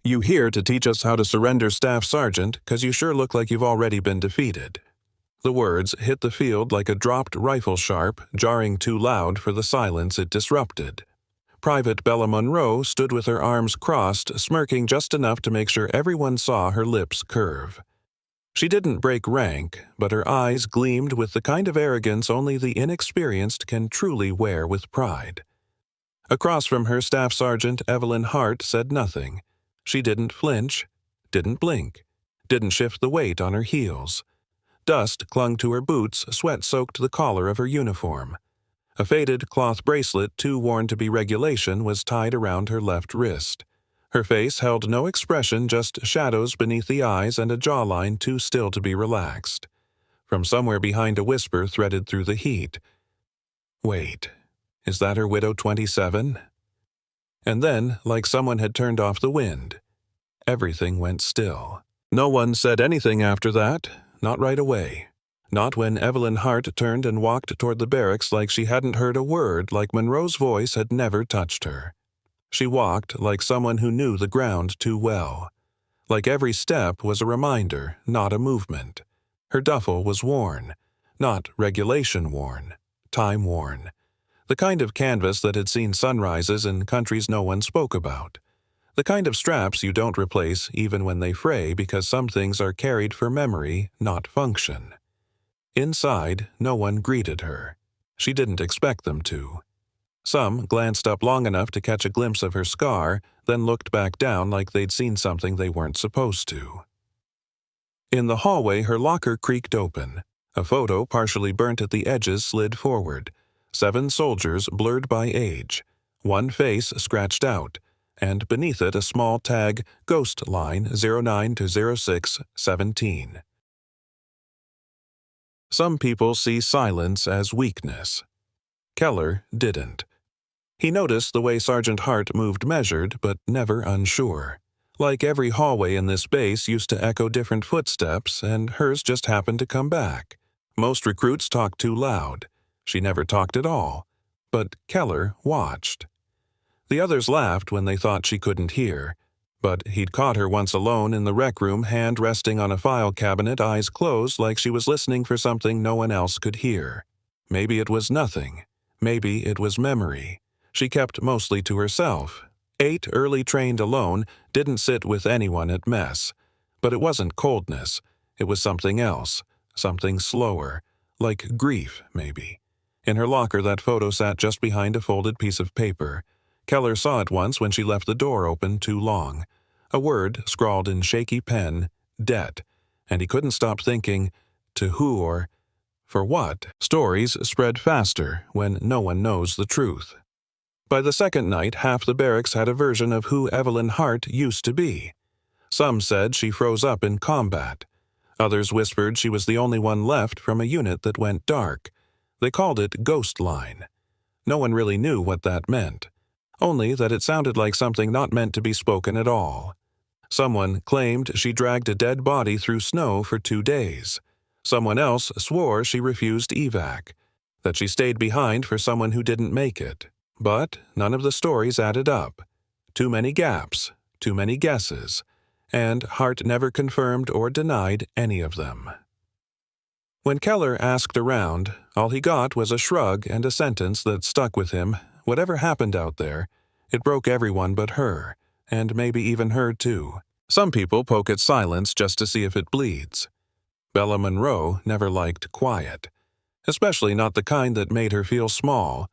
You here to teach us how to surrender, Staff Sergeant, 'cause you sure look like you've already been defeated." The words hit the field like a dropped rifle sharp, jarring too loud for the silence it disrupted. Private Bella Monroe stood with her arms crossed, smirking just enough to make sure everyone saw her lips curve. She didn't break rank, but her eyes gleamed with the kind of arrogance only the inexperienced can truly wear with pride. Across from her, Staff Sergeant Evelyn Hart said nothing. She didn't flinch, didn't blink, didn't shift the weight on her heels. Dust clung to her boots, sweat soaked the collar of her uniform. A faded cloth bracelet, too worn to be regulation, was tied around her left wrist. Her face held no expression, just shadows beneath the eyes and a jawline too still to be relaxed. From somewhere behind, a whisper threaded through the heat. "Wait, is that her widow 27? And then, like someone had turned off the wind, everything went still. No one said anything after that, not right away. Not when Evelyn Hart turned and walked toward the barracks like she hadn't heard a word, like Monroe's voice had never touched her. She walked like someone who knew the ground too well. Like every step was a reminder, not a movement. Her duffel was worn, not regulation worn, time worn. The kind of canvas that had seen sunrises in countries no one spoke about. The kind of straps you don't replace even when they fray, because some things are carried for memory, not function. Inside, no one greeted her. She didn't expect them to. Some glanced up long enough to catch a glimpse of her scar, then looked back down like they'd seen something they weren't supposed to. In the hallway, her locker creaked open. A photo, partially burnt at the edges, slid forward. 7 soldiers blurred by age. One face scratched out, and beneath it a small tag, Ghost Line 09 to 06 17. Some people see silence as weakness. Keller didn't. He noticed the way Sergeant Hart moved measured, but never unsure. Like every hallway in this base used to echo different footsteps, and hers just happened to come back. Most recruits talked too loud. She never talked at all. But Keller watched. The others laughed when they thought she couldn't hear. But he'd caught her once alone in the rec room, hand resting on a file cabinet, eyes closed like she was listening for something no one else could hear. Maybe it was nothing. Maybe it was memory. She kept mostly to herself. 8 early trained alone, didn't sit with anyone at mess. But it wasn't coldness. It was something else. Something slower. Like grief, maybe. In her locker, that photo sat just behind a folded piece of paper. Keller saw it once when she left the door open too long. A word scrawled in shaky pen, debt. And he couldn't stop thinking, to who or for what? Stories spread faster when no one knows the truth. By the second night, half the barracks had a version of who Evelyn Hart used to be. Some said she froze up in combat. Others whispered she was the only one left from a unit that went dark. They called it Ghost Line. No one really knew what that meant. Only that it sounded like something not meant to be spoken at all. Someone claimed she dragged a dead body through snow for 2 days. Someone else swore she refused evac, that she stayed behind for someone who didn't make it. But none of the stories added up. Too many gaps, too many guesses, and Hart never confirmed or denied any of them. When Keller asked around, all he got was a shrug and a sentence that stuck with him. Whatever happened out there, it broke everyone but her, and maybe even her too. Some people poke at silence just to see if it bleeds. Bella Monroe never liked quiet, especially not the kind that made her feel small,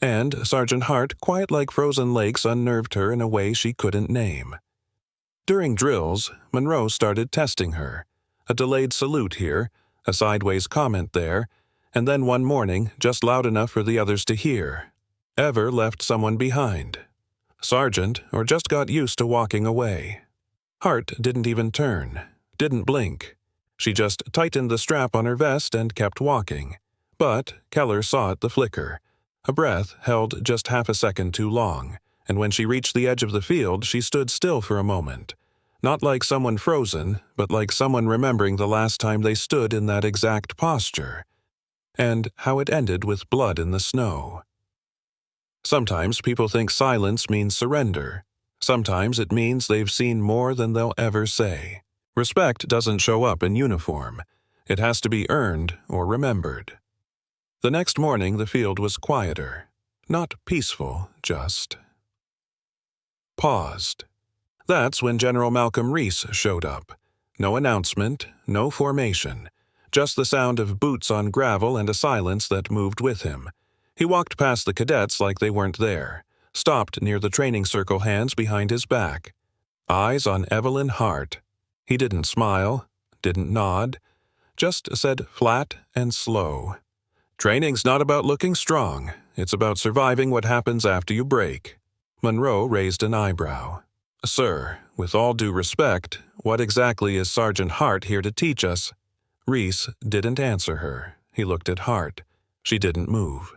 and Sergeant Hart, quiet like frozen lakes, unnerved her in a way she couldn't name. During drills, Monroe started testing her. A delayed salute here, a sideways comment there, and then one morning, just loud enough for the others to hear. Ever left someone behind. Sergeant, or just got used to walking away. Hart didn't even turn, didn't blink. She just tightened the strap on her vest and kept walking. But Keller saw it the flicker. A breath held just half a second too long, and when she reached the edge of the field, she stood still for a moment. Not like someone frozen, but like someone remembering the last time they stood in that exact posture. And how it ended with blood in the snow. Sometimes people think silence means surrender. Sometimes it means they've seen more than they'll ever say. Respect doesn't show up in uniform. It has to be earned or remembered. The next morning, the field was quieter. Not peaceful, just paused. That's when General Malcolm Reese showed up. No announcement, no formation. Just the sound of boots on gravel and a silence that moved with him. He walked past the cadets like they weren't there, stopped near the training circle, hands behind his back. Eyes on Evelyn Hart. He didn't smile, didn't nod, just said flat and slow, "Training's not about looking strong. It's about surviving what happens after you break." Monroe raised an eyebrow. "Sir, with all due respect, what exactly is Sergeant Hart here to teach us?" Reese didn't answer her. He looked at Hart. She didn't move.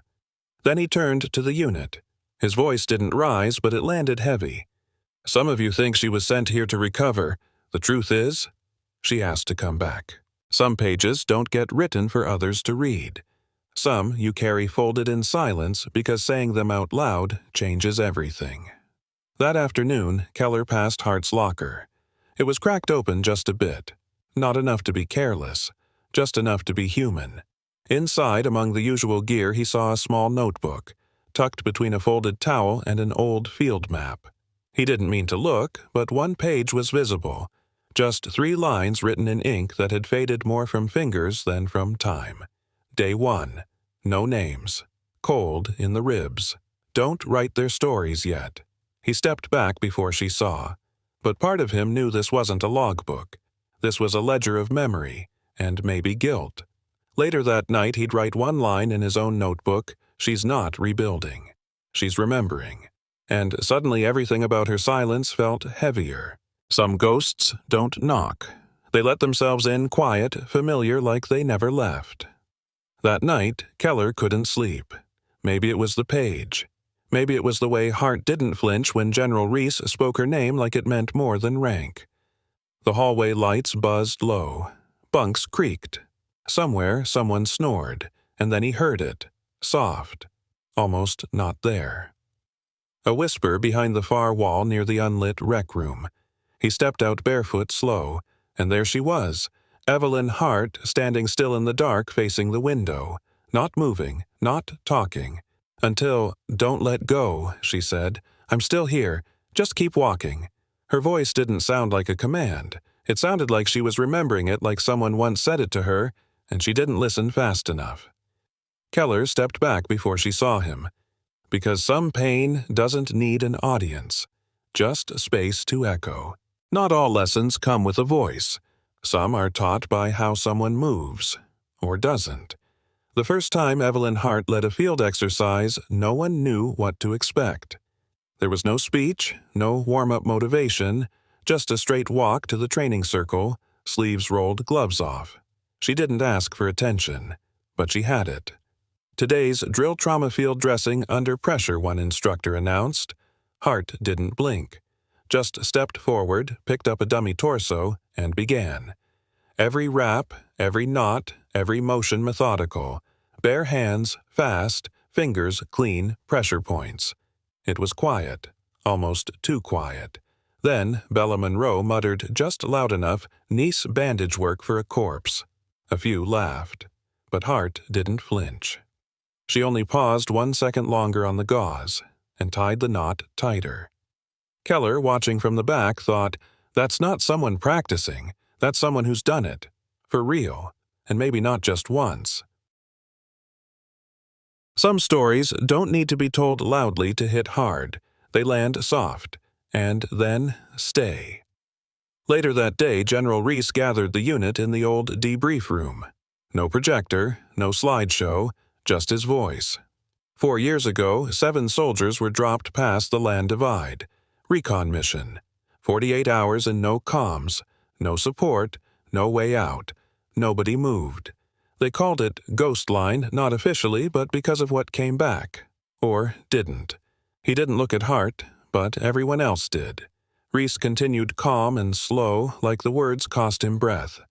Then he turned to the unit. His voice didn't rise, but it landed heavy. "Some of you think she was sent here to recover. The truth is, she asked to come back. Some pages don't get written for others to read. Some you carry folded in silence because saying them out loud changes everything." That afternoon, Keller passed Hart's locker. It was cracked open just a bit. Not enough to be careless, just enough to be human. Inside, among the usual gear, he saw a small notebook, tucked between a folded towel and an old field map. He didn't mean to look, but one page was visible. Just 3 lines written in ink that had faded more from fingers than from time. Day 1. No names. Cold in the ribs. Don't write their stories yet. He stepped back before she saw. But part of him knew this wasn't a logbook. This was a ledger of memory, and maybe guilt. Later that night he'd write one line in his own notebook, "She's not rebuilding. She's remembering." And suddenly everything about her silence felt heavier. Some ghosts don't knock. They let themselves in quiet, familiar, like they never left. That night, Keller couldn't sleep. Maybe it was the page. Maybe it was the way Hart didn't flinch when General Reese spoke her name like it meant more than rank. The hallway lights buzzed low. Bunks creaked. Somewhere, someone snored, and then he heard it. Soft. Almost not there. A whisper behind the far wall near the unlit rec room. He stepped out barefoot, slow, and there she was, Evelyn Hart, standing still in the dark facing the window, not moving, not talking. Until, "Don't let go," she said. "I'm still here. Just keep walking." Her voice didn't sound like a command. It sounded like she was remembering it, like someone once said it to her, and she didn't listen fast enough. Keller stepped back before she saw him. Because some pain doesn't need an audience, just space to echo. Not all lessons come with a voice. Some are taught by how someone moves, or doesn't. The first time Evelyn Hart led a field exercise, no one knew what to expect. There was no speech, no warm-up motivation, just a straight walk to the training circle, sleeves rolled, gloves off. She didn't ask for attention, but she had it. "Today's drill trauma field dressing under pressure," one instructor announced. Hart didn't blink. Just stepped forward, picked up a dummy torso, and began. Every wrap, every knot, every motion methodical. Bare hands, fast, fingers clean, pressure points. It was quiet, almost too quiet. Then Bella Monroe muttered just loud enough, "Nice bandage work for a corpse." A few laughed, but Hart didn't flinch. She only paused 1 second longer on the gauze and tied the knot tighter. Keller, watching from the back, thought, "That's not someone practicing. That's someone who's done it. For real. And maybe not just once." Some stories don't need to be told loudly to hit hard. They land soft, and then stay. Later that day, General Reese gathered the unit in the old debrief room. No projector, no slideshow, just his voice. 4 years ago, 7 soldiers were dropped past the land divide. Recon mission. 48 hours and no comms, no support, no way out. Nobody moved. They called it Ghost Line, not officially, but because of what came back. Or didn't. He didn't look at Hart, but everyone else did. Reese continued calm and slow, like the words cost him breath.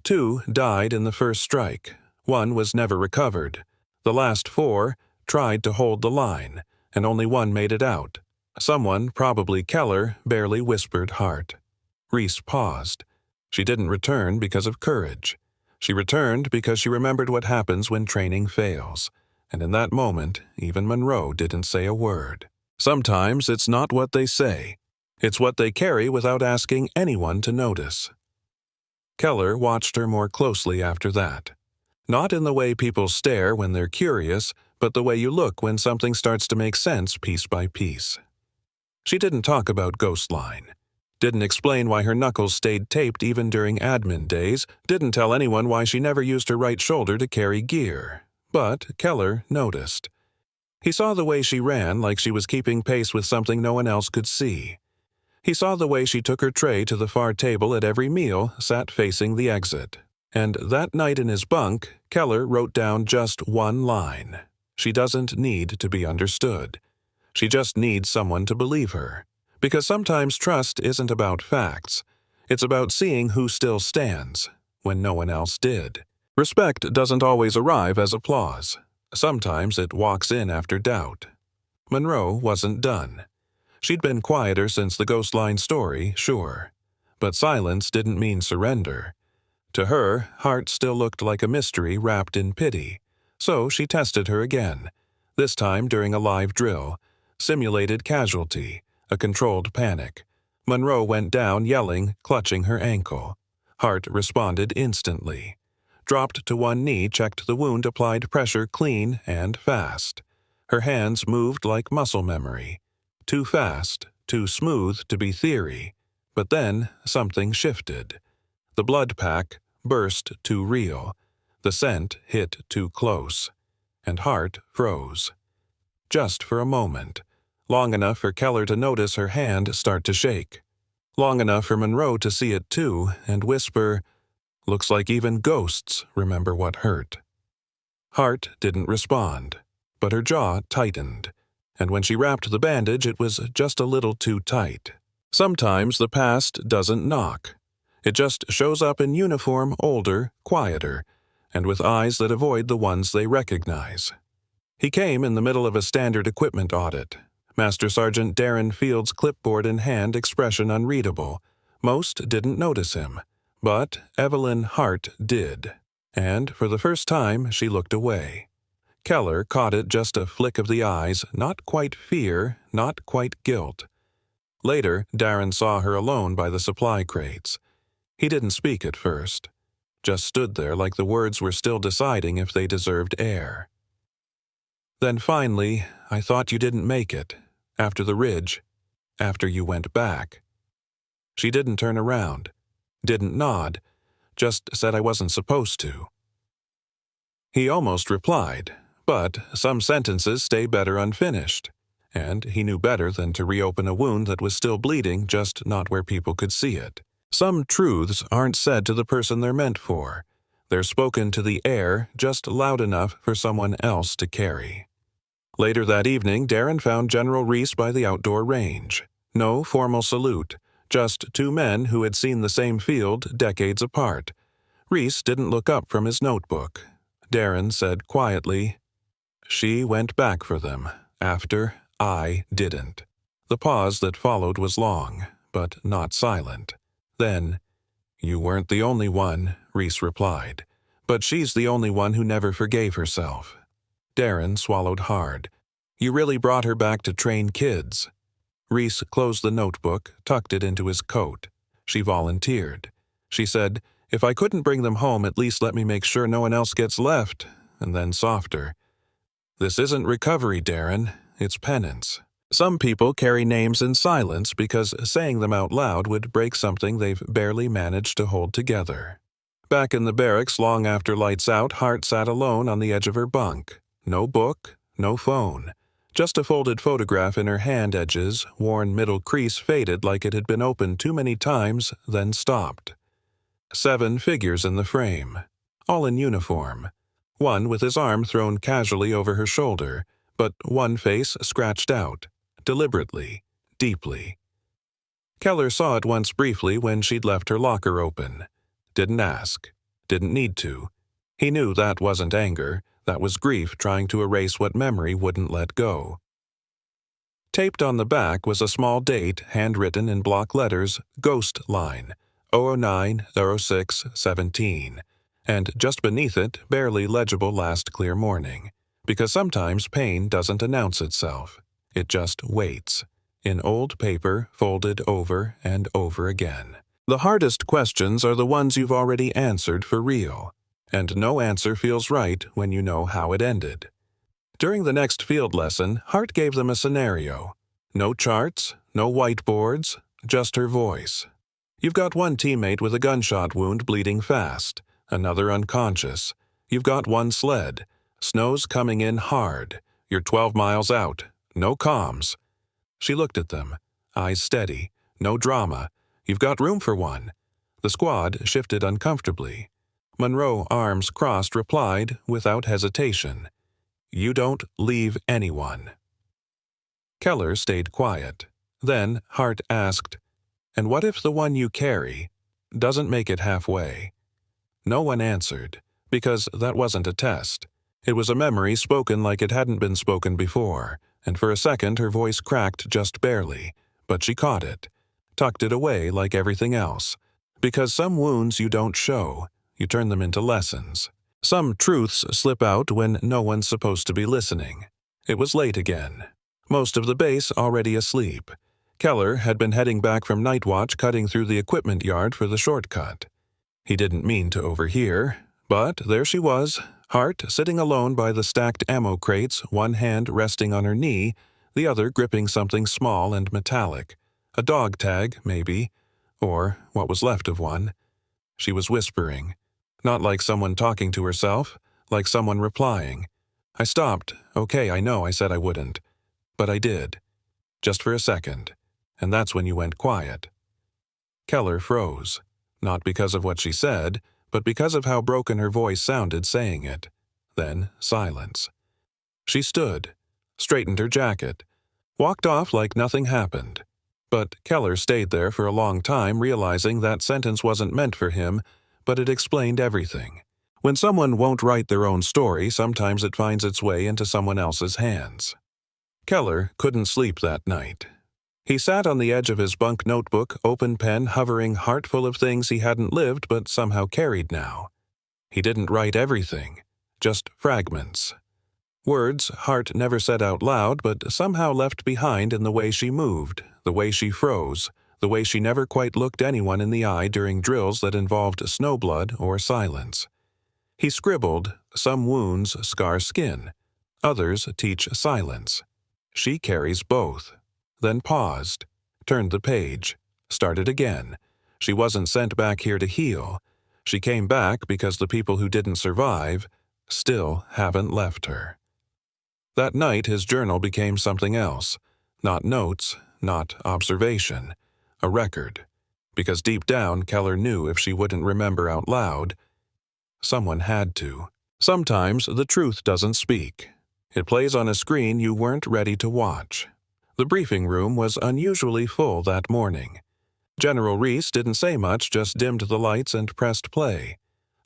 2 died in the first strike. 1 was never recovered. The last 4 tried to hold the line, and only 1 made it out. Someone, probably Keller, barely whispered Hart. Reese paused. She didn't return because of courage. She returned because she remembered what happens when training fails. And in that moment, even Monroe didn't say a word. Sometimes it's not what they say. It's what they carry without asking anyone to notice. Keller watched her more closely after that. Not in the way people stare when they're curious, but the way you look when something starts to make sense piece by piece. She didn't talk about Ghostline. Didn't explain why her knuckles stayed taped even during admin days, didn't tell anyone why she never used her right shoulder to carry gear. But Keller noticed. He saw the way she ran like she was keeping pace with something no one else could see. He saw the way she took her tray to the far table at every meal, sat facing the exit. And that night in his bunk, Keller wrote down just one line. She doesn't need to be understood. She just needs someone to believe her. Because sometimes trust isn't about facts. It's about seeing who still stands, when no one else did. Respect doesn't always arrive as applause. Sometimes it walks in after doubt. Monroe wasn't done. She'd been quieter since the Ghostline story, sure. But silence didn't mean surrender. To her, Hart still looked like a mystery wrapped in pity. So she tested her again, this time during a live drill. Simulated casualty, a controlled panic. Monroe went down yelling, clutching her ankle. Hart responded instantly. Dropped to one knee, checked the wound, applied pressure clean and fast. Her hands moved like muscle memory. Too fast, too smooth to be theory. But then something shifted. The blood pack burst too real. The scent hit too close. And Hart froze. Just for a moment. Long enough for Keller to notice her hand start to shake. Long enough for Monroe to see it too and whisper, "Looks like even ghosts remember what hurt." Hart didn't respond, but her jaw tightened. And when she wrapped the bandage, it was just a little too tight. Sometimes the past doesn't knock. It just shows up in uniform, older, quieter, and with eyes that avoid the ones they recognize. He came in the middle of a standard equipment audit. Master Sergeant Darren Field's clipboard in hand, expression unreadable. Most didn't notice him, but Evelyn Hart did. And for the first time, she looked away. Keller caught it, just a flick of the eyes, not quite fear, not quite guilt. Later, Darren saw her alone by the supply crates. He didn't speak at first, just stood there like the words were still deciding if they deserved air. Then finally, "I thought you didn't make it. After the ridge. After you went back." She didn't turn around. Didn't nod. Just said I wasn't supposed to. He almost replied, but some sentences stay better unfinished. And he knew better than to reopen a wound that was still bleeding, just not where people could see it. Some truths aren't said to the person they're meant for. They're spoken to the air, just loud enough for someone else to carry. Later that evening, Darren found General Reese by the outdoor range. No formal salute, just two men who had seen the same field decades apart. Reese didn't look up from his notebook. Darren said quietly, "She went back for them, after I didn't." The pause that followed was long, but not silent. Then, "You weren't the only one," Reese replied. "But she's the only one who never forgave herself." Darren swallowed hard. "You really brought her back to train kids." Reese closed the notebook, tucked it into his coat. She volunteered. She said, "If I couldn't bring them home, at least let me make sure no one else gets left," and then softer. "This isn't recovery, Darren. It's penance. Some people carry names in silence because saying them out loud would break something they've barely managed to hold together." Back in the barracks, long after lights out, Hart sat alone on the edge of her bunk. No book, no phone. Just a folded photograph in her hand edges, worn middle crease faded like it had been opened too many times, then stopped. 7 figures in the frame, all in uniform. One with his arm thrown casually over her shoulder, but one face scratched out, deliberately, deeply. Keller saw it once briefly when she'd left her locker open. Didn't ask. Didn't need to. He knew that wasn't anger. That was grief trying to erase what memory wouldn't let go. Taped on the back was a small date handwritten in block letters, Ghost Line, 009-06-17, and just beneath it, barely legible last clear morning, because sometimes pain doesn't announce itself. It just waits, in old paper folded over and over again. The hardest questions are the ones you've already answered for real, and no answer feels right when you know how it ended. During the next field lesson, Hart gave them a scenario. No charts, no whiteboards, just her voice. You've got one teammate with a gunshot wound bleeding fast, another unconscious. You've got one sled. Snow's coming in hard. You're 12 miles out. No comms. She looked at them, eyes steady. No drama. You've got room for one. The squad shifted uncomfortably. Monroe, arms crossed, replied without hesitation. You don't leave anyone. Keller stayed quiet. Then Hart asked, And what if the one you carry doesn't make it halfway? No one answered, because that wasn't a test. It was a memory spoken like it hadn't been spoken before, and for a second her voice cracked just barely, but she caught it, tucked it away like everything else. Because some wounds you don't show, you turn them into lessons. Some truths slip out when no one's supposed to be listening. It was late again. Most of the base already asleep. Keller had been heading back from night watch, cutting through the equipment yard for the shortcut. He didn't mean to overhear, but there she was, Hart sitting alone by the stacked ammo crates, one hand resting on her knee, the other gripping something small and metallic. A dog tag, maybe, or what was left of one. She was whispering. Not like someone talking to herself, like someone replying. I stopped. Okay, I know I said I wouldn't. But I did. Just for a second. And that's when you went quiet. Keller froze. Not because of what she said, but because of how broken her voice sounded saying it. Then silence. She stood, straightened her jacket, walked off like nothing happened. But Keller stayed there for a long time, realizing that sentence wasn't meant for him, but it explained everything. When someone won't write their own story, sometimes it finds its way into someone else's hands. Keller couldn't sleep that night. He sat on the edge of his bunk notebook, open pen hovering, heart full of things he hadn't lived but somehow carried now. He didn't write everything, just fragments. Words Hart never said out loud but somehow left behind in the way she moved, the way she froze, the way she never quite looked anyone in the eye during drills that involved snowblood or silence. He scribbled, some wounds scar skin, others teach silence. She carries both. Then paused, turned the page, started again. She wasn't sent back here to heal. She came back because the people who didn't survive still haven't left her. That night his journal became something else. Not notes, not observation. A record. Because deep down Keller knew if she wouldn't remember out loud, someone had to. Sometimes the truth doesn't speak. It plays on a screen you weren't ready to watch. The briefing room was unusually full that morning. General Reese didn't say much, just dimmed the lights and pressed play.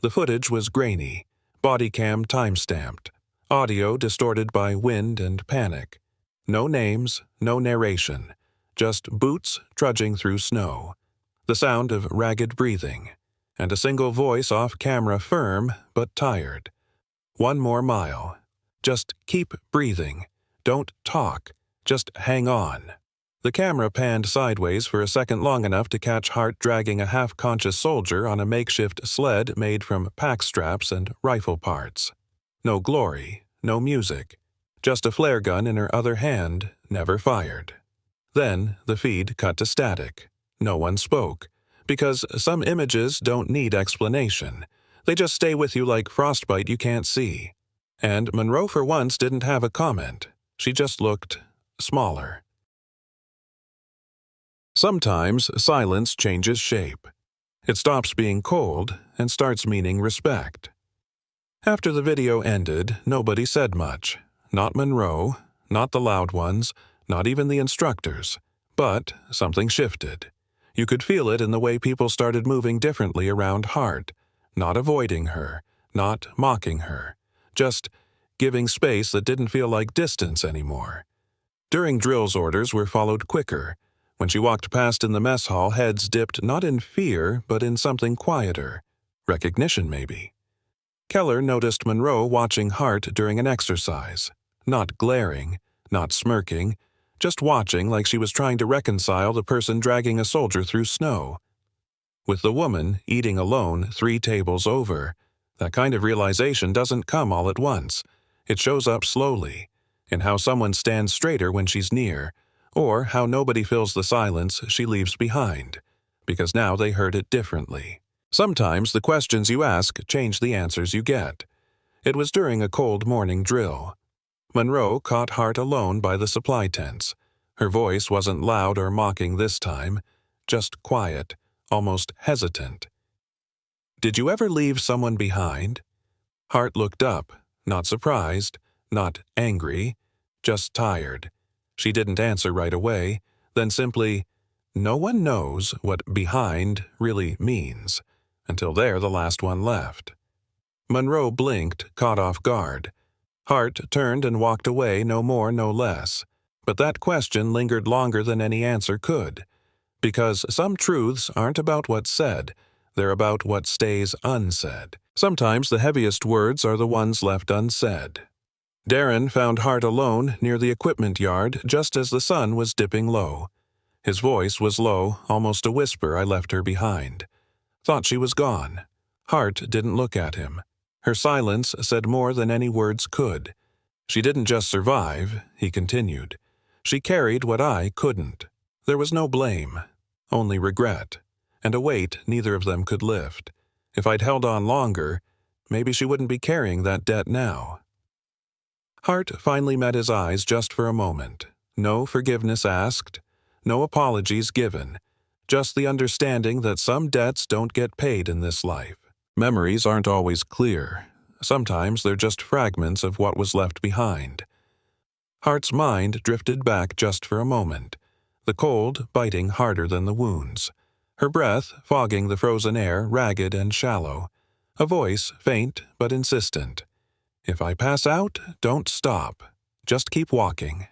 The footage was grainy, body cam time-stamped, audio distorted by wind and panic. No names, no narration, just boots trudging through snow, the sound of ragged breathing, and a single voice off camera, firm but tired. One more mile. Just keep breathing. Don't talk. Just hang on. The camera panned sideways for a second long enough to catch Hart dragging a half-conscious soldier on a makeshift sled made from pack straps and rifle parts. No glory, no music. Just a flare gun in her other hand, never fired. Then the feed cut to static. No one spoke. Because some images don't need explanation. They just stay with you like frostbite you can't see. And Monroe for once didn't have a comment. She just looked smaller. Sometimes silence changes shape. It stops being cold and starts meaning respect. After the video ended, nobody said much. Not Monroe, not the loud ones, not even the instructors. But something shifted. You could feel it in the way people started moving differently around Hart, not avoiding her, not mocking her, just giving space that didn't feel like distance anymore. During drills, orders were followed quicker. When she walked past in the mess hall, heads dipped not in fear, but in something quieter. Recognition, maybe. Keller noticed Monroe watching Hart during an exercise. Not glaring, not smirking, just watching like she was trying to reconcile the person dragging a soldier through snow. With the woman eating alone 3 tables over, that kind of realization doesn't come all at once. It shows up slowly, in how someone stands straighter when she's near, or how nobody fills the silence she leaves behind, because now they heard it differently. Sometimes the questions you ask change the answers you get. It was during a cold morning drill. Monroe caught Hart alone by the supply tents. Her voice wasn't loud or mocking this time, just quiet, almost hesitant. "Did you ever leave someone behind?" Hart looked up, not surprised, not angry, just tired. She didn't answer right away, then simply, "No one knows what behind really means, until they're the last one left." Monroe blinked, caught off guard. Hart turned and walked away, no more, no less. But that question lingered longer than any answer could. Because some truths aren't about what's said, they're about what stays unsaid. Sometimes the heaviest words are the ones left unsaid. Darren found Hart alone near the equipment yard just as the sun was dipping low. His voice was low, almost a whisper. "I left her behind." Thought she was gone. Hart didn't look at him. Her silence said more than any words could. "She didn't just survive," he continued. "She carried what I couldn't." There was no blame, only regret, and a weight neither of them could lift. If I'd held on longer, maybe she wouldn't be carrying that debt now. Hart finally met his eyes just for a moment. No forgiveness asked, no apologies given, just the understanding that some debts don't get paid in this life. Memories aren't always clear. Sometimes they're just fragments of what was left behind. Hart's mind drifted back just for a moment, the cold biting harder than the wounds, her breath fogging the frozen air, ragged and shallow, a voice faint but insistent. "If I pass out, don't stop. Just keep walking."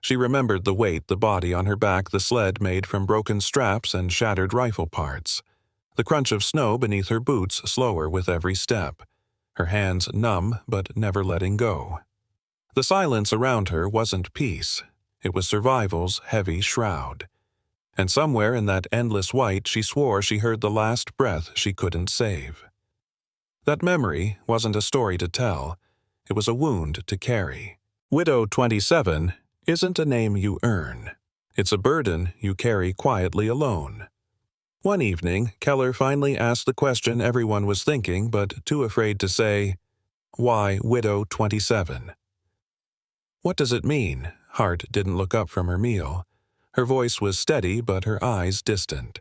She remembered the weight the body on her back the sled made from broken straps and shattered rifle parts, the crunch of snow beneath her boots slower with every step, her hands numb but never letting go. The silence around her wasn't peace. It was survival's heavy shroud. And somewhere in that endless white she swore she heard the last breath she couldn't save. That memory wasn't a story to tell. It was a wound to carry. Widow 27 isn't a name you earn. It's a burden you carry quietly alone. One evening, Keller finally asked the question everyone was thinking but too afraid to say, "Why Widow 27? "What does it mean?" Hart didn't look up from her meal. Her voice was steady but her eyes distant.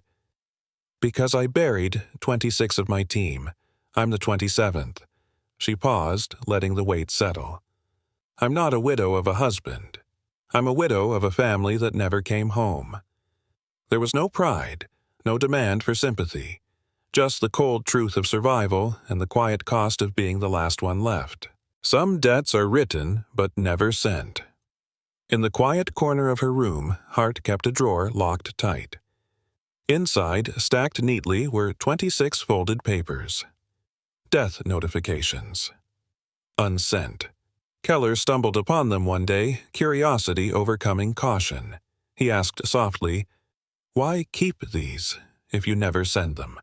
"Because I buried 26 of my team. I'm the 27th. She paused, letting the weight settle. "I'm not a widow of a husband. I'm a widow of a family that never came home." There was no pride, no demand for sympathy, just the cold truth of survival and the quiet cost of being the last one left. Some debts are written but never sent. In the quiet corner of her room, Hart kept a drawer locked tight. Inside, stacked neatly, were 26 folded papers. Death notifications. Unsent. Keller stumbled upon them one day, curiosity overcoming caution. He asked softly, "Why keep these, if you never send them?"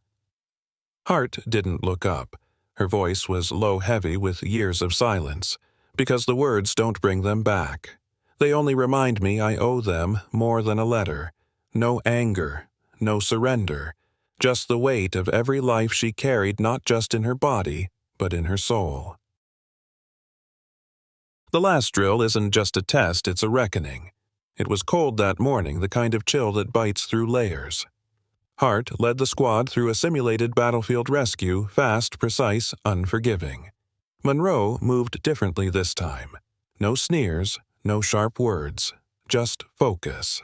Hart didn't look up. Her voice was low-heavy with years of silence, because the words don't bring them back. They only remind me I owe them more than a letter. No anger, no surrender. Just the weight of every life she carried not just in her body, but in her soul. The last drill isn't just a test, it's a reckoning. It was cold that morning, the kind of chill that bites through layers. Hart led the squad through a simulated battlefield rescue, fast, precise, unforgiving. Monroe moved differently this time. No sneers, no sharp words, just focus.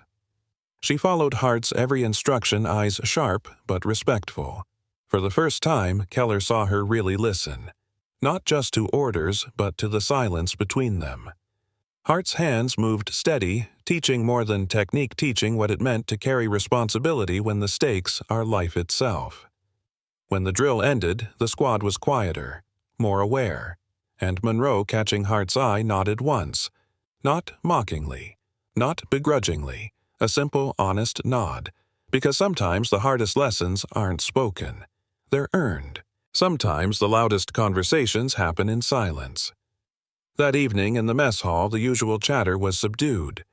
She followed Hart's every instruction, eyes sharp but respectful. For the first time, Keller saw her really listen. Not just to orders, but to the silence between them. Hart's hands moved steady, teaching more than technique teaching what it meant to carry responsibility when the stakes are life itself. When the drill ended, the squad was quieter, more aware, and Monroe, catching Hart's eye, nodded once. Not mockingly, not begrudgingly, a simple, honest nod, because sometimes the hardest lessons aren't spoken. They're earned. Sometimes the loudest conversations happen in silence. That evening in the mess hall, the usual chatter was subdued.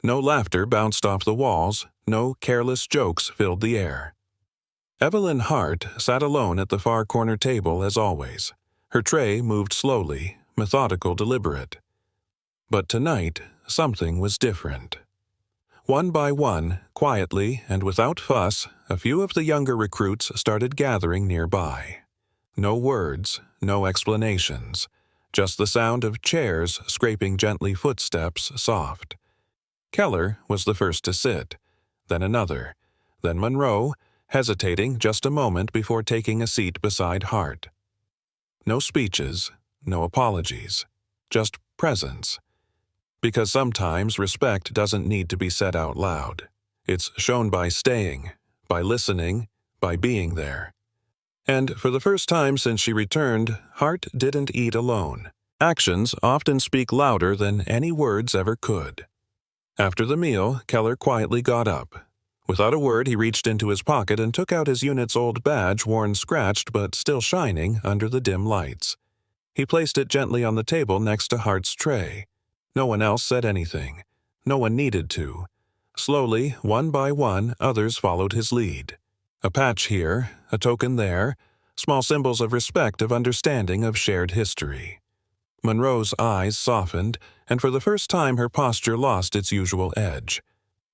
No laughter bounced off the walls, no careless jokes filled the air. Evelyn Hart sat alone at the far corner table as always. Her tray moved slowly, methodical, deliberate. But tonight, something was different. One by one, quietly and without fuss, a few of the younger recruits started gathering nearby. No words, no explanations, just the sound of chairs scraping gently, footsteps soft. Keller was the first to sit, then another, then Monroe, hesitating just a moment before taking a seat beside Hart. No speeches, no apologies, just presence. Because sometimes respect doesn't need to be said out loud. It's shown by staying, by listening, by being there. And for the first time since she returned, Hart didn't eat alone. Actions often speak louder than any words ever could. After the meal, Keller quietly got up. Without a word, he reached into his pocket and took out his unit's old badge, worn scratched but still shining under the dim lights. He placed it gently on the table next to Hart's tray. No one else said anything. No one needed to. Slowly, one by one, others followed his lead. A patch here, a token there, small symbols of respect, of understanding, of shared history. Monroe's eyes softened, and for the first time her posture lost its usual edge.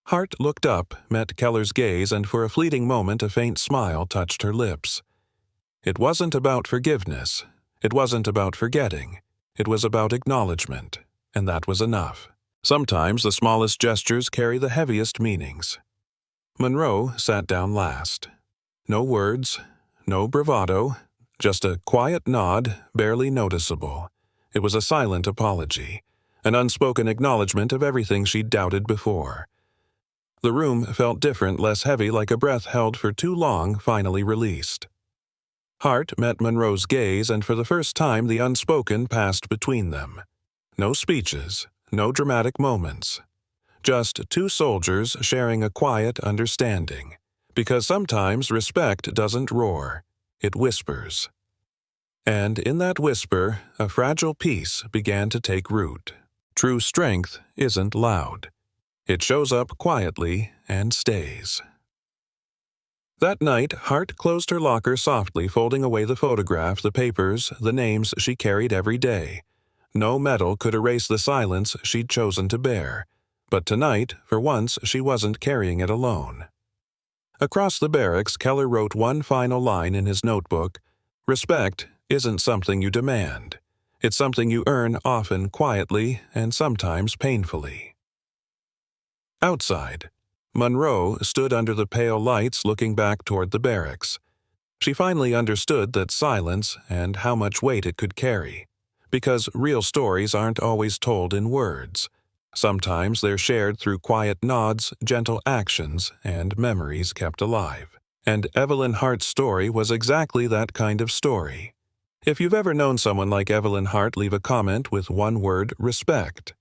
Hart looked up, met Keller's gaze, and for a fleeting moment a faint smile touched her lips. It wasn't about forgiveness. It wasn't about forgetting. It was about acknowledgement, and that was enough. Sometimes the smallest gestures carry the heaviest meanings. Monroe sat down last. No words, no bravado, just a quiet nod, barely noticeable. It was a silent apology, an unspoken acknowledgement of everything she'd doubted before. The room felt different, less heavy, like a breath held for too long, finally released. Hart met Monroe's gaze, and for the first time the unspoken passed between them. No speeches, no dramatic moments. Just two soldiers sharing a quiet understanding. Because sometimes respect doesn't roar, it whispers. And in that whisper, a fragile peace began to take root. True strength isn't loud. It shows up quietly and stays. That night, Hart closed her locker softly, folding away the photograph, the papers, the names she carried every day. No metal could erase the silence she'd chosen to bear. But tonight, for once, she wasn't carrying it alone. Across the barracks, Keller wrote one final line in his notebook. Respect isn't something you demand. It's something you earn, often quietly and sometimes painfully. Outside, Monroe stood under the pale lights looking back toward the barracks. She finally understood that silence and how much weight it could carry. Because real stories aren't always told in words. Sometimes they're shared through quiet nods, gentle actions, and memories kept alive. And Evelyn Hart's story was exactly that kind of story. If you've ever known someone like Evelyn Hart, leave a comment with one word: respect.